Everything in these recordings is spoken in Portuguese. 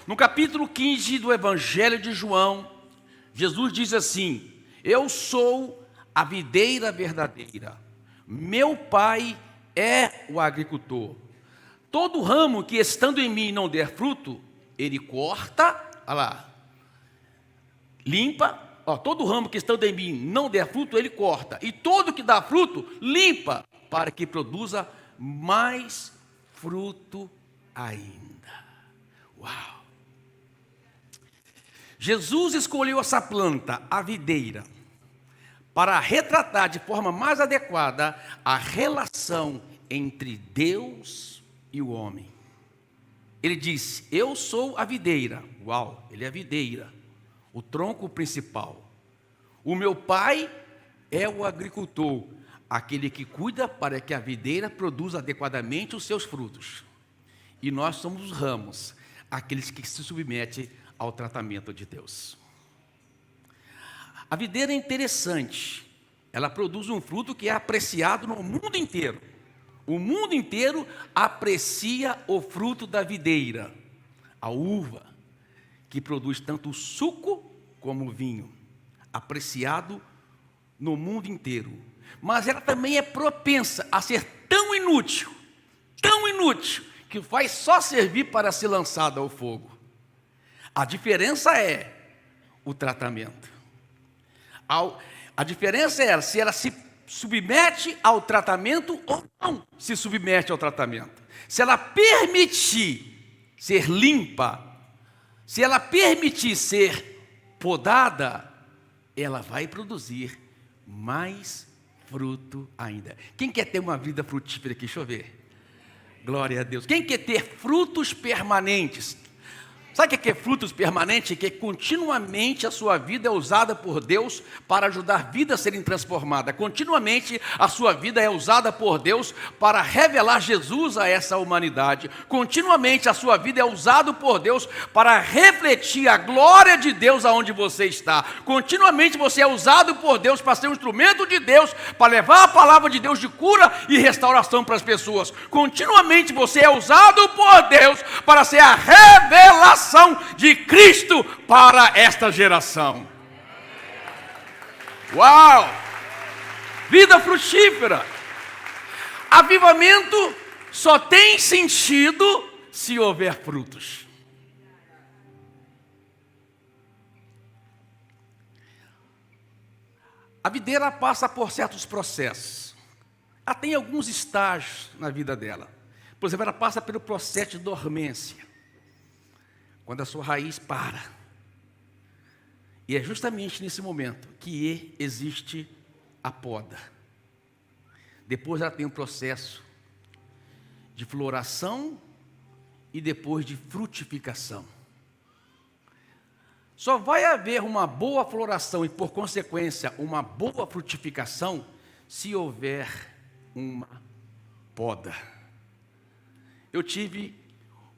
No capítulo 15 do Evangelho de João, Jesus diz assim: eu sou a videira verdadeira, meu Pai é o agricultor. Todo ramo que estando em mim não der fruto, ele corta, olha lá, limpa, todo ramo que estando em mim não der fruto, ele corta, e todo que dá fruto, limpa, para que produza mais fruto ainda. Uau! Jesus escolheu essa planta, a videira, para retratar de forma mais adequada a relação entre Deus e o homem. Ele disse: eu sou a videira. Uau, ele é a videira, o tronco principal. O meu Pai é o agricultor, aquele que cuida para que a videira produza adequadamente os seus frutos. E nós somos os ramos, aqueles que se submetem ao tratamento de Deus. A videira é interessante, ela produz um fruto que é apreciado no mundo inteiro. O mundo inteiro aprecia o fruto da videira, a uva, que produz tanto o suco como o vinho, apreciado no mundo inteiro. Mas ela também é propensa a ser tão inútil, que vai só servir para ser lançada ao fogo. A diferença é o tratamento. A diferença é se ela se submete ao tratamento ou não se submete ao tratamento. Se ela permitir ser limpa, se ela permitir ser podada, ela vai produzir mais fruto ainda. Quem quer ter uma vida frutífera aqui? Deixa eu ver. Glória a Deus. Quem quer ter frutos permanentes? Sabe o que é frutos permanentes? Que continuamente a sua vida é usada por Deus para ajudar vidas a serem transformadas. Continuamente a sua vida é usada por Deus para revelar Jesus a essa humanidade. Continuamente a sua vida é usada por Deus para refletir a glória de Deus aonde você está. Continuamente você é usado por Deus para ser um instrumento de Deus, para levar a palavra de Deus de cura e restauração para as pessoas. Continuamente você é usado por Deus para ser a revelação de Cristo para esta geração. Uau! Vida frutífera. Avivamento só tem sentido se houver frutos. A videira passa por certos processos. Ela tem alguns estágios na vida dela. Por exemplo, ela passa pelo processo de dormência, quando a sua raiz para. E é justamente nesse momento que existe a poda. Depois ela tem um processo de floração e depois de frutificação. Só vai haver uma boa floração e, por consequência, uma boa frutificação se houver uma poda. Eu tive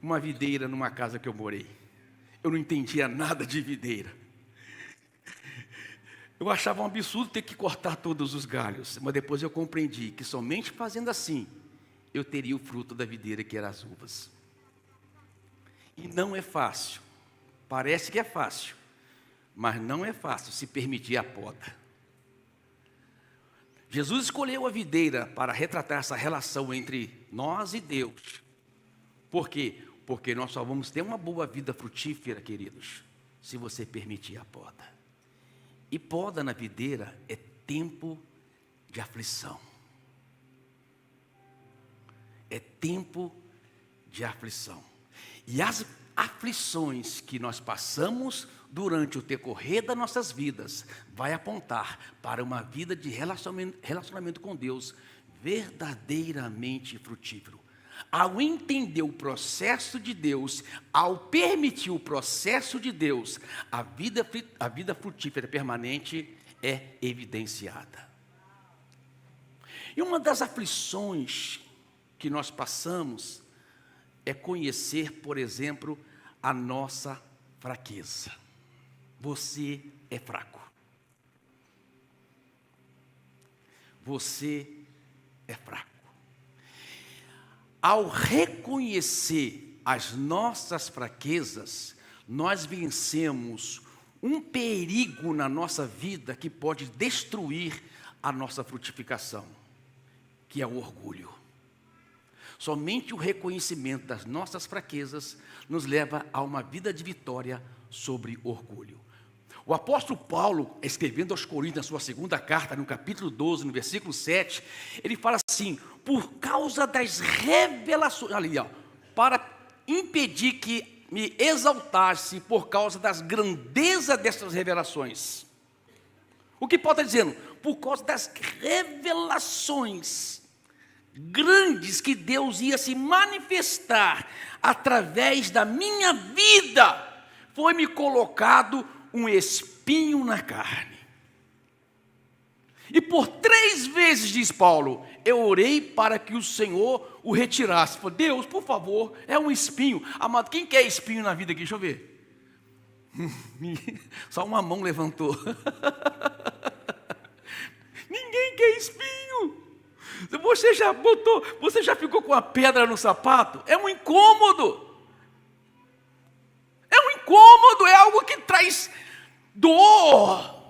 uma videira numa casa que eu morei. Eu não entendia nada de videira. Eu achava um absurdo ter que cortar todos os galhos, mas depois eu compreendi que somente fazendo assim, eu teria o fruto da videira, que eram as uvas. E não é fácil. Parece que é fácil, mas não é fácil se permitir a poda. Jesus escolheu a videira para retratar essa relação entre nós e Deus. Por quê? Porque nós só vamos ter uma boa vida frutífera, queridos, se você permitir a poda. E poda na videira é tempo de aflição. É tempo de aflição. E as aflições que nós passamos durante o decorrer das nossas vidas vai apontar para uma vida de relacionamento com Deus verdadeiramente frutífero. Ao entender o processo de Deus, ao permitir o processo de Deus, a vida frutífera permanente é evidenciada. E uma das aflições que nós passamos é conhecer, por exemplo, a nossa fraqueza. Você é fraco. Você é fraco. Ao reconhecer as nossas fraquezas, nós vencemos um perigo na nossa vida que pode destruir a nossa frutificação, que é o orgulho. Somente o reconhecimento das nossas fraquezas nos leva a uma vida de vitória sobre orgulho. O apóstolo Paulo, escrevendo aos Coríntios, na sua segunda carta, no capítulo 12, no versículo 7, ele fala assim: por causa das revelações, ali, para impedir que me exaltasse por causa das grandezas dessas revelações. O que Paulo está dizendo? Por causa das revelações grandes que Deus ia se manifestar através da minha vida, foi-me colocado um espinho na carne. E por 3 vezes, diz Paulo, eu orei para que o Senhor o retirasse. Falei, Deus, por favor, é um espinho. Amado, quem quer espinho na vida aqui? Deixa eu ver. Só uma mão levantou. Ninguém quer espinho. Você já ficou com a pedra no sapato? É um incômodo. É um incômodo, é algo que traz dor.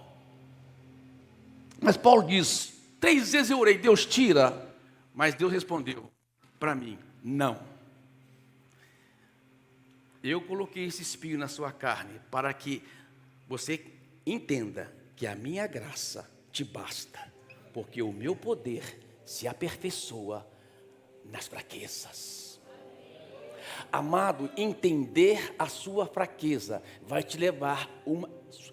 Mas Paulo diz, 3 vezes eu orei, Deus tira. Mas Deus respondeu para mim, não. Eu coloquei esse espinho na sua carne para que você entenda que a minha graça te basta, porque o meu poder se aperfeiçoa nas fraquezas. Amado, entender a sua fraqueza vai te levar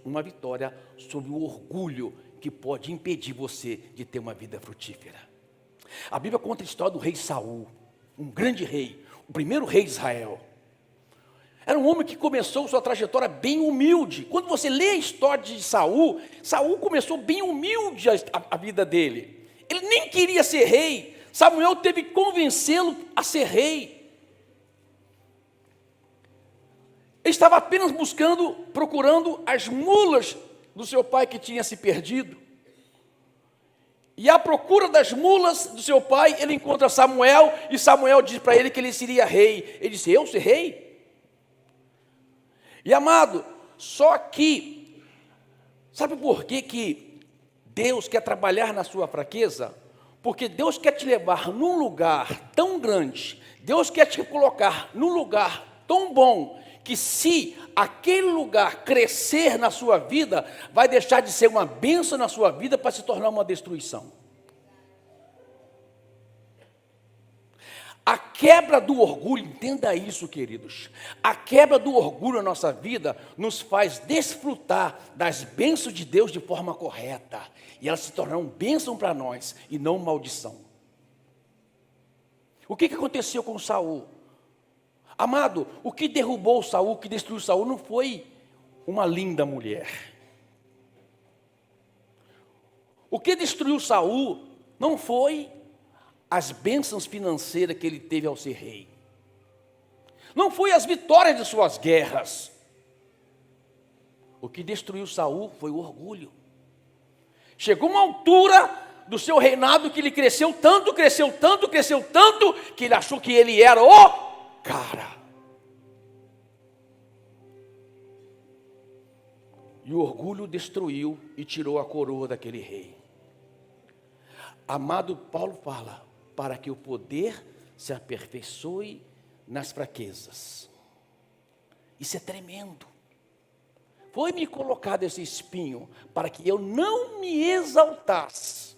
uma vitória sobre o orgulho que pode impedir você de ter uma vida frutífera. A Bíblia conta a história do rei Saul, um grande rei, o primeiro rei de Israel. Era um homem que começou sua trajetória bem humilde. Quando você lê a história de Saul, Saul começou bem humilde a vida dele. Ele nem queria ser rei. Samuel teve que convencê-lo a ser rei. Ele estava apenas procurando as mulas do seu pai que tinha se perdido. E à procura das mulas do seu pai, ele encontra Samuel, e Samuel diz para ele que ele seria rei. Ele disse, eu ser rei? E amado, só que, sabe por que Deus quer trabalhar na sua fraqueza? Porque Deus quer te levar num lugar tão grande, Deus quer te colocar num lugar tão bom, que se aquele lugar crescer na sua vida, vai deixar de ser uma bênção na sua vida para se tornar uma destruição. A quebra do orgulho, entenda isso, queridos. A quebra do orgulho na nossa vida nos faz desfrutar das bênçãos de Deus de forma correta. E elas se tornarão bênção para nós e não maldição. O que aconteceu com Saul? Amado, o que derrubou Saul, o que destruiu Saul não foi uma linda mulher. O que destruiu Saul não foi as bênçãos financeiras que ele teve ao ser rei. Não foi as vitórias de suas guerras. O que destruiu Saul foi o orgulho. Chegou uma altura do seu reinado que ele cresceu tanto, que ele achou que ele era o cara. E o orgulho destruiu e tirou a coroa daquele rei. Amado, Paulo fala, para que o poder se aperfeiçoe nas fraquezas. Isso é tremendo. Foi-me colocado esse espinho para que eu não me exaltasse,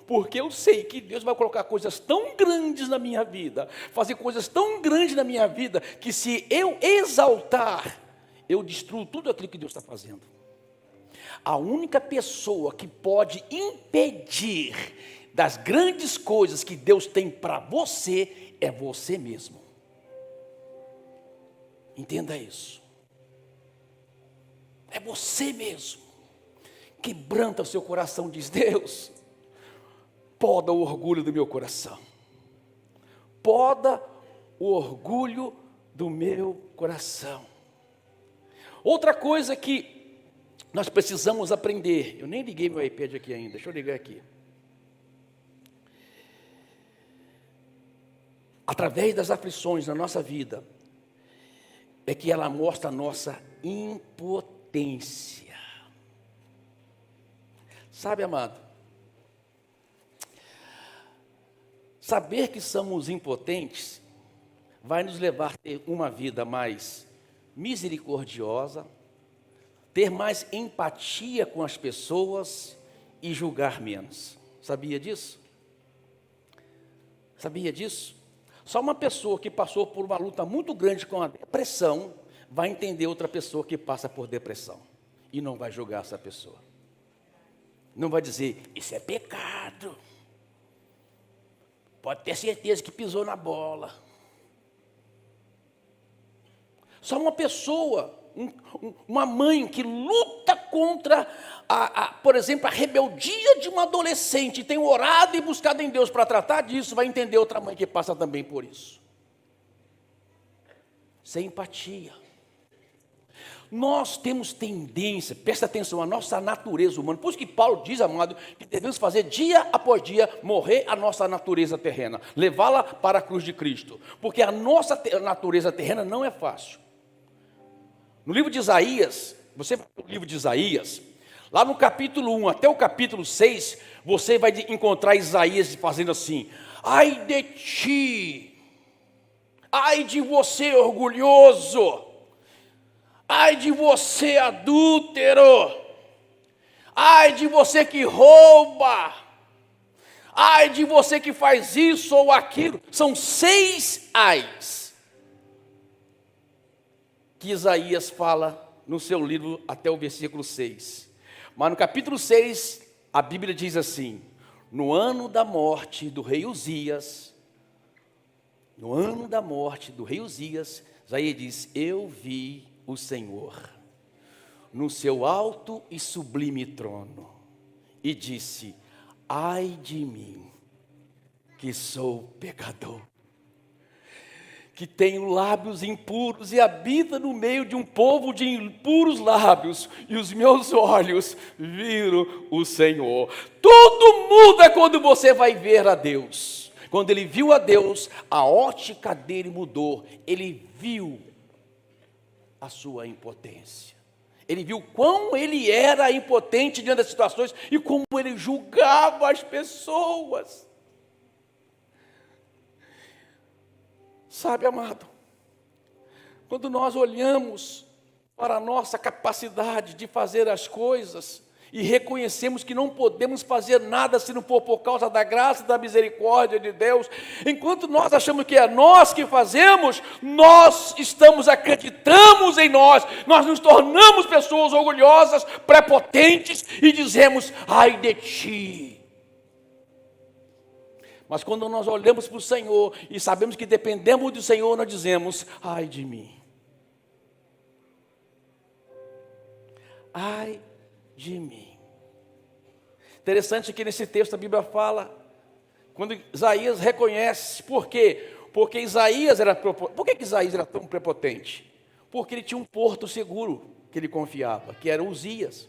porque eu sei que Deus vai colocar coisas tão grandes na minha vida, fazer coisas tão grandes na minha vida, que se eu exaltar, eu destruo tudo aquilo que Deus está fazendo. A única pessoa que pode impedir das grandes coisas que Deus tem para você, é você mesmo. Entenda isso. É você mesmo. Quebranta o seu coração, diz Deus. Poda o orgulho do meu coração. Poda o orgulho do meu coração. Outra coisa que nós precisamos aprender. Eu nem liguei meu iPad aqui ainda. Deixa eu ligar aqui. Através das aflições na nossa vida, é que ela mostra a nossa impotência. Sabe, amado? Saber que somos impotentes vai nos levar a ter uma vida mais misericordiosa, ter mais empatia com as pessoas e julgar menos. Sabia disso? Sabia disso? Só uma pessoa que passou por uma luta muito grande com a depressão vai entender outra pessoa que passa por depressão e não vai julgar essa pessoa. Não vai dizer, isso é pecado. Pode ter certeza que pisou na bola. Só uma pessoa, uma mãe que luta contra, por exemplo, a rebeldia de uma adolescente, tem orado e buscado em Deus para tratar disso, vai entender outra mãe que passa também por isso. Sem empatia. Nós temos tendência, presta atenção, a nossa natureza humana, por isso que Paulo diz, amado, que devemos fazer dia após dia, morrer a nossa natureza terrena, levá-la para a cruz de Cristo, porque a nossa natureza terrena não é fácil. No livro de Isaías, você vai para o livro de Isaías, lá no capítulo 1 até o capítulo 6, você vai encontrar Isaías fazendo assim, ai de ti, ai de você orgulhoso, ai de você adúltero, ai de você que rouba, ai de você que faz isso ou aquilo. São 6 ais que Isaías fala no seu livro até o versículo 6. Mas no capítulo 6, a Bíblia diz assim, no ano da morte do rei Uzias, Isaías diz, eu vi o Senhor no seu alto e sublime trono, e disse, ai de mim, que sou pecador, que tenho lábios impuros e habita no meio de um povo de impuros lábios, e os meus olhos viram o Senhor. Tudo muda quando você vai ver a Deus. Quando ele viu a Deus, a ótica dele mudou, ele viu a sua impotência. Ele viu quão ele era impotente diante das situações e como ele julgava as pessoas. Sabe, amado, quando nós olhamos para a nossa capacidade de fazer as coisas e reconhecemos que não podemos fazer nada se não for por causa da graça e da misericórdia de Deus, enquanto nós achamos que é nós que fazemos, nós acreditamos em nós nos tornamos pessoas orgulhosas, prepotentes e dizemos, ai de ti. Mas quando nós olhamos para o Senhor e sabemos que dependemos do Senhor, nós dizemos, ai de mim. Ai de mim. Interessante que nesse texto a Bíblia fala, quando Isaías reconhece, por quê? Porque Isaías por que Isaías era tão prepotente? Porque ele tinha um porto seguro que ele confiava, que era Uzias.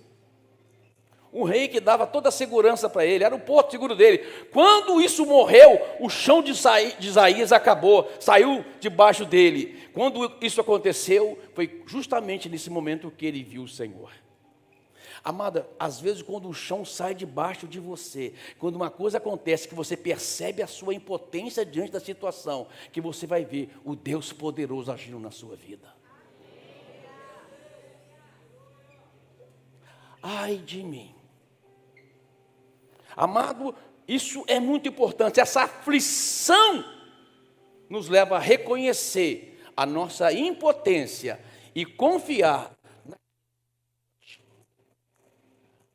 Um rei que dava toda a segurança para ele, era o porto seguro dele. Quando isso morreu, o chão de Isaías acabou, saiu debaixo dele. Quando isso aconteceu, foi justamente nesse momento que ele viu o Senhor. Amada, às vezes quando o chão sai debaixo de você, quando uma coisa acontece que você percebe a sua impotência diante da situação, que você vai ver o Deus poderoso agindo na sua vida. Ai de mim. Amado, isso é muito importante. Essa aflição nos leva a reconhecer a nossa impotência e confiar.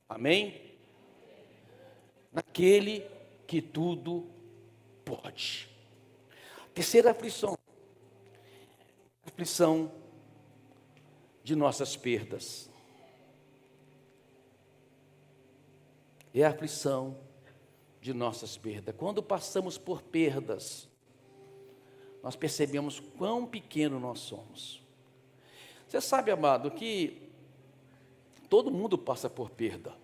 Amém? Naquele que tudo pode. Terceira aflição. Aflição de nossas perdas. É a aflição de nossas perdas. Quando passamos por perdas, nós percebemos quão pequeno nós somos. Você sabe, amado, que todo mundo passa por perda.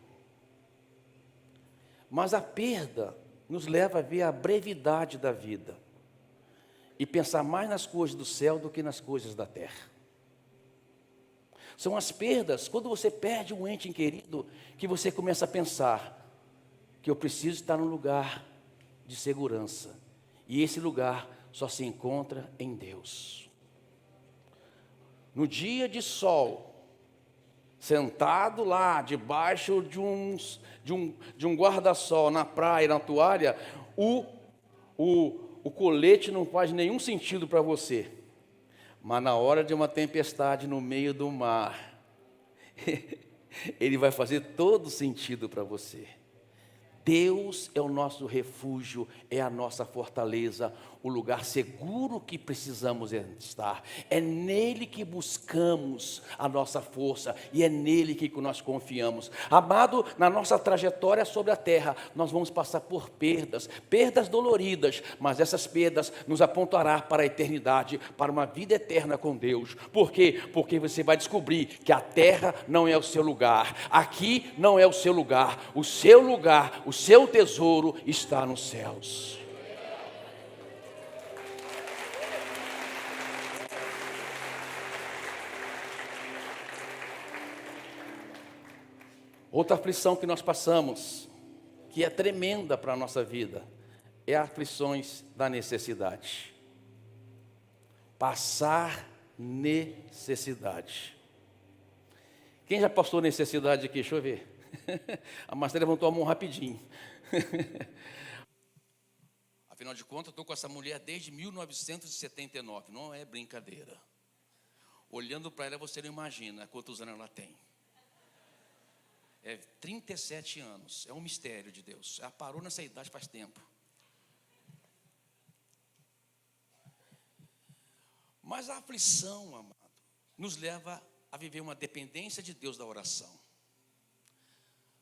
Mas a perda nos leva a ver a brevidade da vida e pensar mais nas coisas do céu do que nas coisas da terra. São as perdas, quando você perde um ente querido, que você começa a pensar que eu preciso estar num lugar de segurança. E esse lugar só se encontra em Deus. No dia de sol, sentado lá debaixo de um guarda-sol na praia, na toalha, o colete não faz nenhum sentido para você. Mas na hora de uma tempestade no meio do mar, ele vai fazer todo sentido para você. Deus é o nosso refúgio, é a nossa fortaleza, o lugar seguro que precisamos estar. É nele que buscamos a nossa força e é nele que nós confiamos. Amado, na nossa trajetória sobre a terra, nós vamos passar por perdas doloridas, mas essas perdas nos apontará para a eternidade, para uma vida eterna com Deus. Por quê? Porque você vai descobrir que a terra não é o seu lugar, aqui não é o seu lugar, o seu tesouro está nos céus. Outra aflição que nós passamos, que é tremenda para a nossa vida, é as aflições da necessidade. Passar necessidade. Quem já passou necessidade aqui? Deixa eu ver. A Marcela levantou a mão rapidinho. Afinal de contas, eu estou com essa mulher desde 1979, não é brincadeira. Olhando para ela, você não imagina quantos anos ela tem. É 37 anos, é um mistério de Deus. Ela parou nessa idade faz tempo. Mas a aflição, amado, nos leva a viver uma dependência de Deus da oração.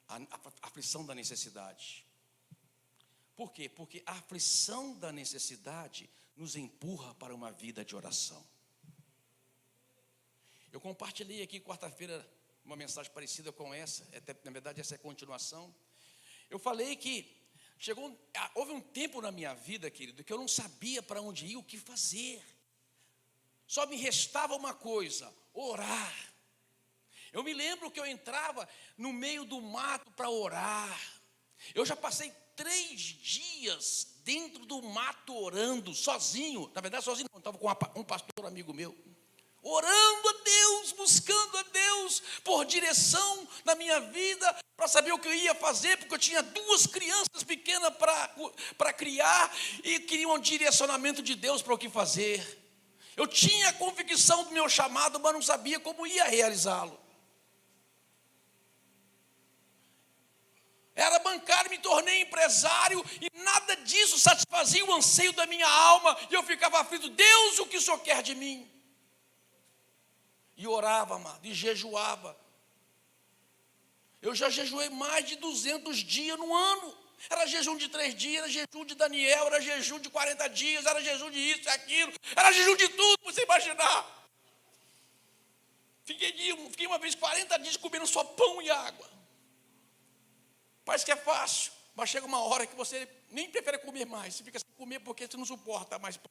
A aflição da necessidade. Por quê? Porque a aflição da necessidade nos empurra para uma vida de oração. Eu compartilhei aqui quarta-feira uma mensagem parecida com essa, na verdade essa é a continuação. Eu falei que houve um tempo na minha vida, querido, que eu não sabia para onde ir, o que fazer. Só me restava uma coisa: orar. Eu me lembro que eu entrava no meio do mato para orar. Eu já passei 3 dias dentro do mato orando, sozinho. Na verdade, sozinho não, estava com um pastor amigo meu. Orando a Deus, buscando a Deus por direção na minha vida, para saber o que eu ia fazer, porque eu tinha 2 crianças pequenas para criar e queria um direcionamento de Deus para o que fazer. Eu tinha a convicção do meu chamado, mas não sabia como ia realizá-lo. Era bancário, me tornei empresário e nada disso satisfazia o anseio da minha alma. E eu ficava aflito: Deus, o que o Senhor quer de mim? E orava, amado, e jejuava. Eu já jejuei mais de 200 dias no ano. Era jejum de 3 dias, era jejum de Daniel, era jejum de 40 dias, era jejum de isso e aquilo, era jejum de tudo, você imaginar. Fiquei uma vez 40 dias comendo só pão e água. Parece que é fácil, mas chega uma hora que você nem prefere comer mais. Você fica sem comer porque você não suporta mais pão.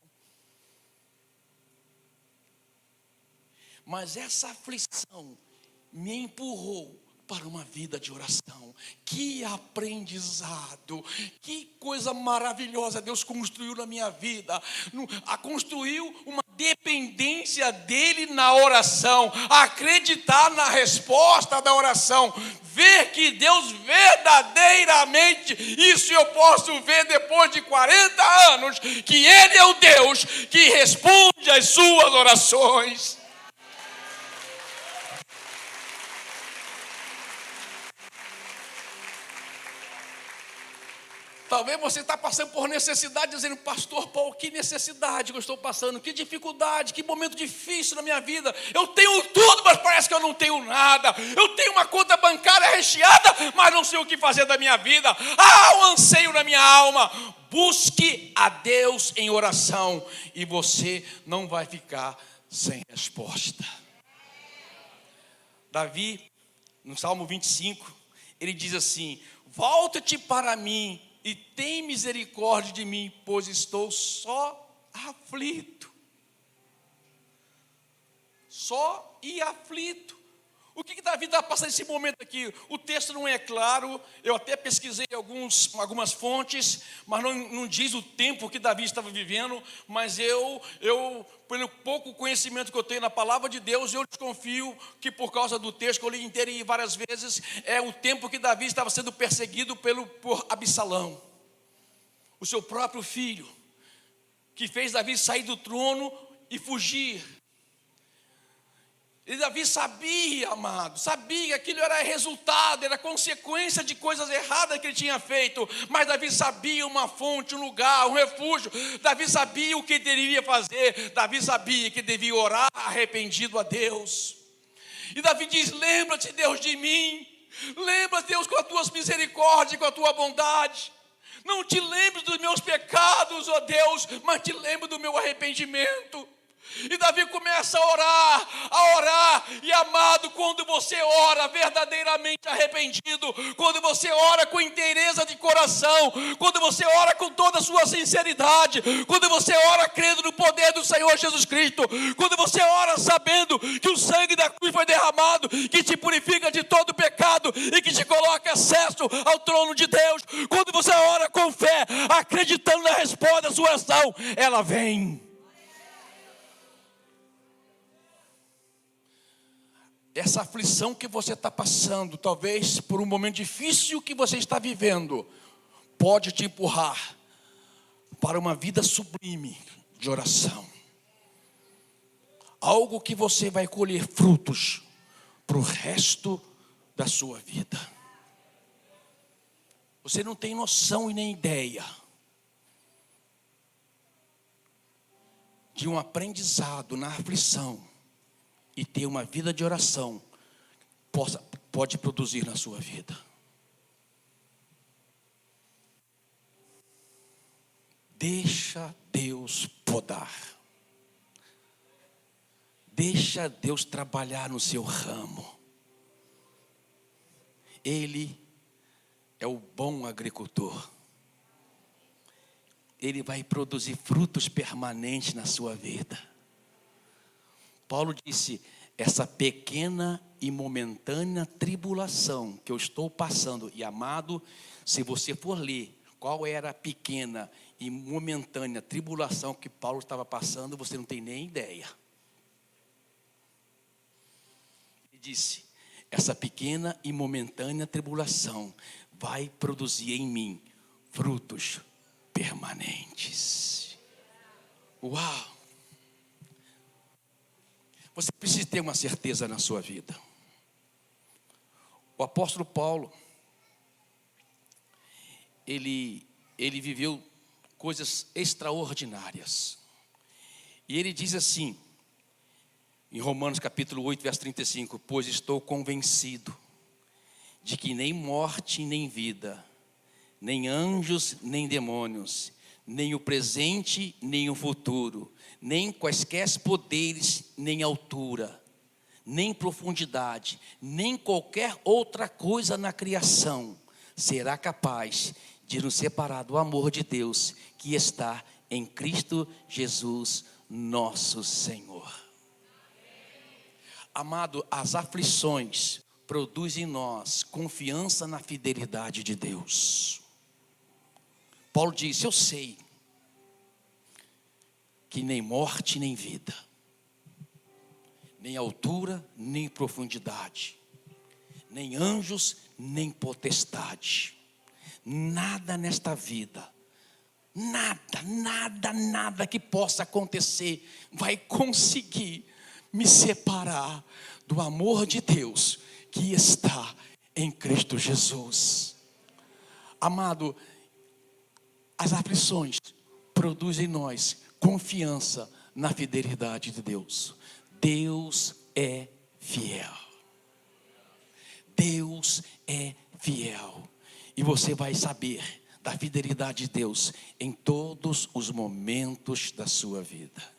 Mas essa aflição me empurrou para uma vida de oração. Que aprendizado, que coisa maravilhosa Deus construiu na minha vida. Construiu uma dependência dele na oração, acreditar na resposta da oração, ver que Deus verdadeiramente, isso eu posso ver depois de 40 anos, que ele é o Deus que responde às suas orações. Talvez você está passando por necessidade, dizendo: pastor Paulo, que necessidade que eu estou passando, que dificuldade, que momento difícil na minha vida. Eu tenho tudo, mas parece que eu não tenho nada. Eu tenho uma conta bancária recheada, mas não sei o que fazer da minha vida. Há um anseio na minha alma. Busque a Deus em oração e você não vai ficar sem resposta. Davi, no Salmo 25, ele diz assim: volta-te para mim e tem misericórdia de mim, pois estou só aflito. Só e aflito. O que Davi está passando nesse momento aqui? O texto não é claro, eu até pesquisei algumas fontes, mas não diz o tempo que Davi estava vivendo, mas eu, pelo pouco conhecimento que eu tenho na palavra de Deus, eu desconfio que por causa do texto que eu li inteiro e várias vezes, é o tempo que Davi estava sendo perseguido por Absalão, o seu próprio filho, que fez Davi sair do trono e fugir. E Davi sabia, amado, sabia que aquilo era resultado, era consequência de coisas erradas que ele tinha feito. Mas Davi sabia uma fonte, um lugar, um refúgio. Davi sabia o que deveria fazer. Davi sabia que devia orar arrependido a Deus. E Davi diz: lembra-te, Deus, de mim. Lembra-te, Deus, com as tuas misericórdias, com a tua bondade. Não te lembres dos meus pecados, ó Deus, mas te lembro do meu arrependimento. E Davi começa a orar, e amado, quando você ora verdadeiramente arrependido, quando você ora com inteireza de coração, quando você ora com toda a sua sinceridade, quando você ora crendo no poder do Senhor Jesus Cristo, quando você ora sabendo que o sangue da cruz foi derramado, que te purifica de todo pecado e que te coloca acesso ao trono de Deus, quando você ora com fé, acreditando na resposta da sua oração, ela vem. Essa aflição que você está passando, talvez por um momento difícil que você está vivendo, pode te empurrar para uma vida sublime de oração. Algo que você vai colher frutos para o resto da sua vida. Você não tem noção e nem ideia de um aprendizado na aflição e ter uma vida de oração pode produzir na sua vida. Deixa Deus podar. Deixa Deus trabalhar no seu ramo. Ele é o bom agricultor. Ele vai produzir frutos permanentes na sua vida. Paulo disse: essa pequena e momentânea tribulação que eu estou passando, e amado, se você for ler qual era a pequena e momentânea tribulação que Paulo estava passando, você não tem nem ideia. Ele disse: essa pequena e momentânea tribulação vai produzir em mim frutos permanentes. Uau! Você precisa ter uma certeza na sua vida. O apóstolo Paulo, ele viveu coisas extraordinárias. E ele diz assim, em Romanos capítulo 8, verso 35, pois estou convencido de que nem morte, nem vida, nem anjos, nem demônios, nem o presente, nem o futuro, nem quaisquer poderes, nem altura, nem profundidade, nem qualquer outra coisa na criação será capaz de nos separar do amor de Deus que está em Cristo Jesus, nosso Senhor. Amado, as aflições produzem em nós confiança na fidelidade de Deus. Paulo disse: eu sei que nem morte, nem vida, nem altura, nem profundidade, nem anjos, nem potestade, nada nesta vida, nada que possa acontecer vai conseguir me separar do amor de Deus que está em Cristo Jesus. Amado, as aflições produzem em nós confiança na fidelidade de Deus. Deus é fiel. Deus é fiel. E você vai saber da fidelidade de Deus em todos os momentos da sua vida.